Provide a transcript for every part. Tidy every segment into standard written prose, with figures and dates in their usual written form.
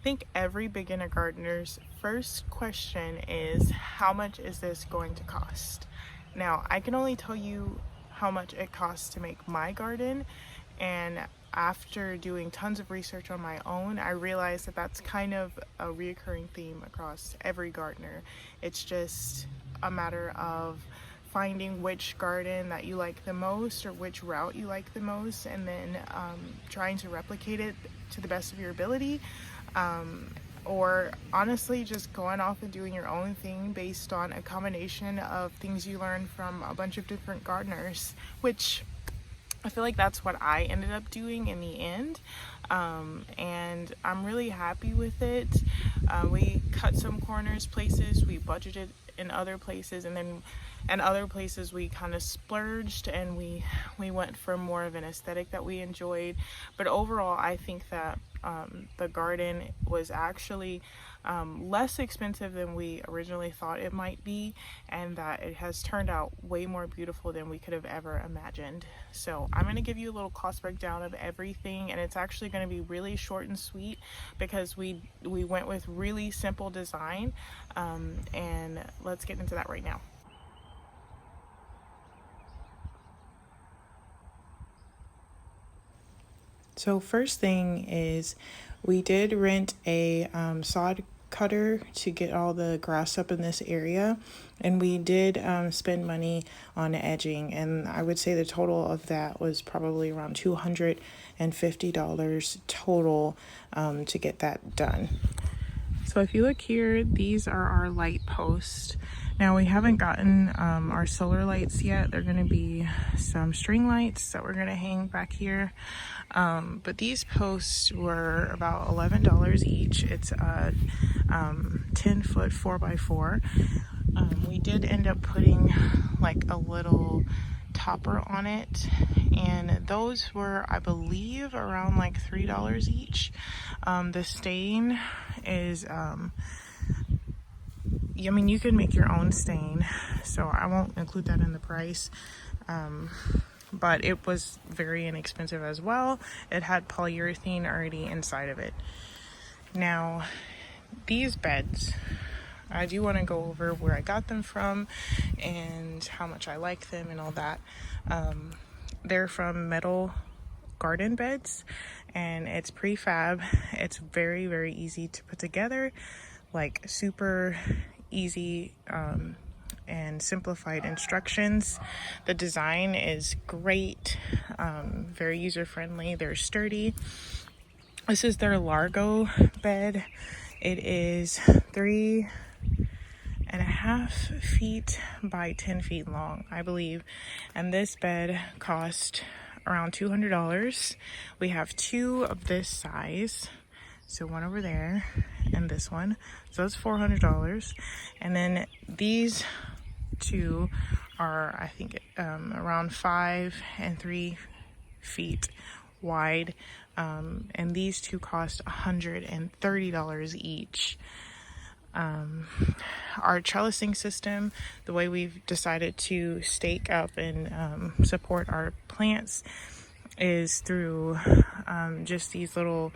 think every beginner gardener's first question is, how much is this going to cost? Now, I can only tell you how much it costs to make my garden, and after doing tons of research on my own, I realized that that's kind of a reoccurring theme across every gardener. It's just a matter of finding which garden that you like the most or which route you like the most, and then trying to replicate it to the best of your ability, or honestly just going off and doing your own thing based on a combination of things you learn from a bunch of different gardeners, which I feel like that's what I ended up doing in the end. And I'm really happy with it. We cut some corners places, we budgeted in other places, and then in other places we kind of splurged, and we went for more of an aesthetic that we enjoyed. But overall, I think that the garden was actually less expensive than we originally thought it might be, and that it has turned out way more beautiful than we could have ever imagined. So I'm going to give you a little cost breakdown of everything, and it's actually going to be really short and sweet because we went with really simple design, and let's get into that right now. So first thing is, we did rent a sod cutter to get all the grass up in this area, and we did spend money on edging, and I would say the total of that was probably around $250 total to get that done. So if you look here, these are our light posts. Now we haven't gotten our solar lights yet. They're going to be some string lights that we're going to hang back here. But these posts were about $11 each. It's a 10-foot 4x4. We did end up putting like a little topper on it, and those were, I believe, around like $3 each. The stain is I mean, you can make your own stain, so I won't include that in the price, but it was very inexpensive as well. It had polyurethane already inside of it. Now, these beds, I do want to go over where I got them from and how much I like them and all that. They're from Metal Garden Beds, and it's prefab. It's very, very easy to put together, like super easy and simplified instructions. The design is great, very user-friendly. They're sturdy. This is their Largo bed. It is 3.5 feet by 10 feet long, I believe, and this bed cost around $200. We have two of this size, so one over there and this one, so that's $400. And then these two are, I think, around 5 and 3 feet wide, and these two cost $130 each. Our trellising system, the way we've decided to stake up and support our plants, is through just these little,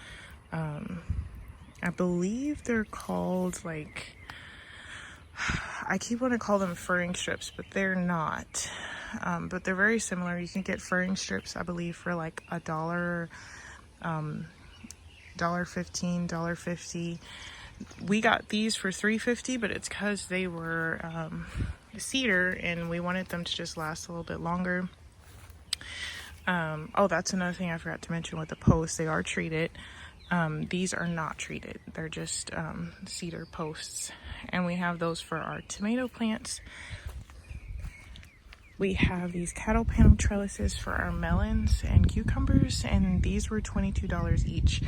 I believe they're called, like, I keep wanting to call them furring strips, but they're not. But they're very similar. You can get furring strips, I believe, for like $1, $1.15, $1.50. We got these for $3.50, but it's because they were cedar and we wanted them to just last a little bit longer. Oh, that's another thing I forgot to mention with the posts. They are treated. These are not treated. They're just cedar posts, and we have those for our tomato plants. We have these cattle panel trellises for our melons and cucumbers, and these were $22 each.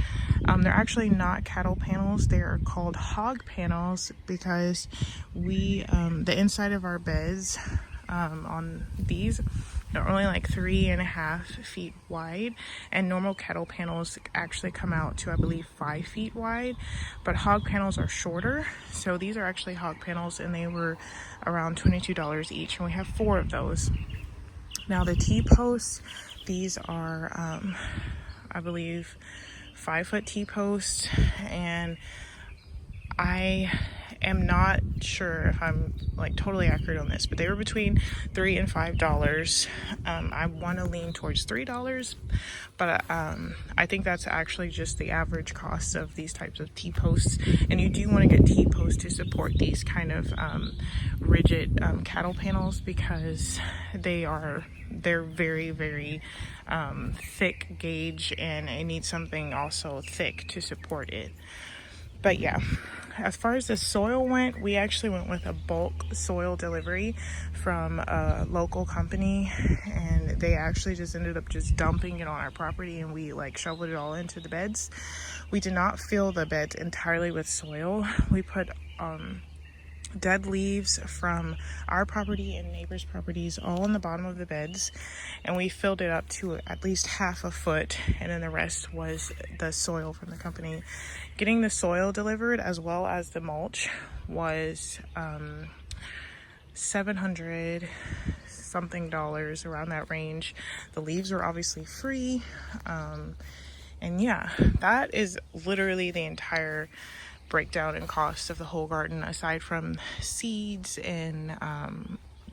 They're actually not cattle panels. They are called hog panels because we, the inside of our beds on these, they're only like 3.5 feet wide, and normal cattle panels actually come out to, I believe, 5 feet wide, but hog panels are shorter. So these are actually hog panels, and they were around $22 each, and we have 4 of those. Now the T-posts, these are I believe 5-foot T-posts, and I am not sure if I'm like totally accurate on this, but they were between $3 and $5. I want to lean towards $3, but I think that's actually just the average cost of these types of T-posts. And you do want to get T-posts to support these kind of rigid cattle panels, because they're very, very thick gauge, and it needs something also thick to support it. But yeah, as far as the soil went, we actually went with a bulk soil delivery from a local company, and they actually just ended up just dumping it on our property, and we like shoveled it all into the beds. We did not fill the beds entirely with soil. We put dead leaves from our property and neighbors' properties all on the bottom of the beds, and we filled it up to at least half a foot, and then the rest was the soil from the company. Getting the soil delivered as well as the mulch was $700 something, around that range. The leaves were obviously free, and yeah, that is literally the entire breakdown and cost of the whole garden, aside from seeds and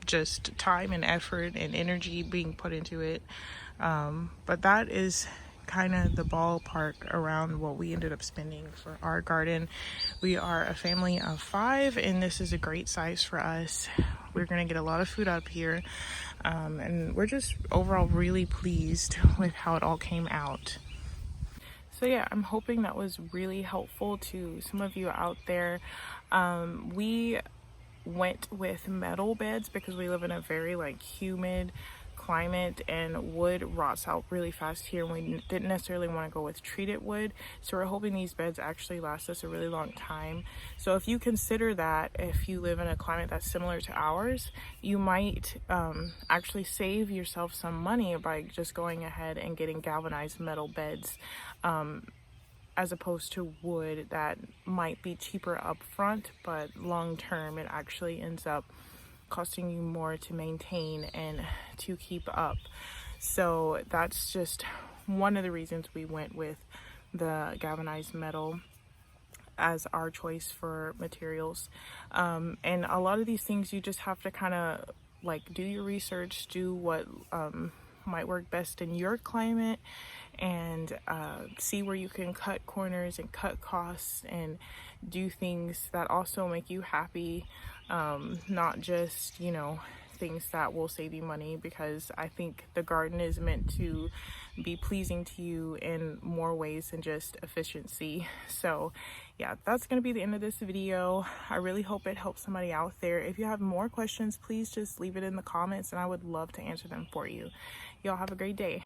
just time and effort and energy being put into it. But that is kind of the ballpark around what we ended up spending for our garden. We are a family of 5, and this is a great size for us. We're gonna get a lot of food up here, and we're just overall really pleased with how it all came out. So yeah, I'm hoping that was really helpful to some of you out there. We went with metal beds because we live in a very like humid climate, and wood rots out really fast here, and we didn't necessarily want to go with treated wood. So we're hoping these beds actually last us a really long time. So if you consider that, if you live in a climate that's similar to ours, you might actually save yourself some money by just going ahead and getting galvanized metal beds, as opposed to wood that might be cheaper up front, but long term it actually ends up costing you more to maintain and to keep up. So that's just one of the reasons we went with the galvanized metal as our choice for materials. And a lot of these things you just have to kind of like do your research, do what might work best in your climate, and see where you can cut corners and cut costs and do things that also make you happy, not just, you know, things that will save you money, because I think the garden is meant to be pleasing to you in more ways than just efficiency. So yeah, that's going to be the end of this video. I really hope it helps somebody out there. If you have more questions, please just leave it in the comments, and I would love to answer them for you. Y'all have a great day.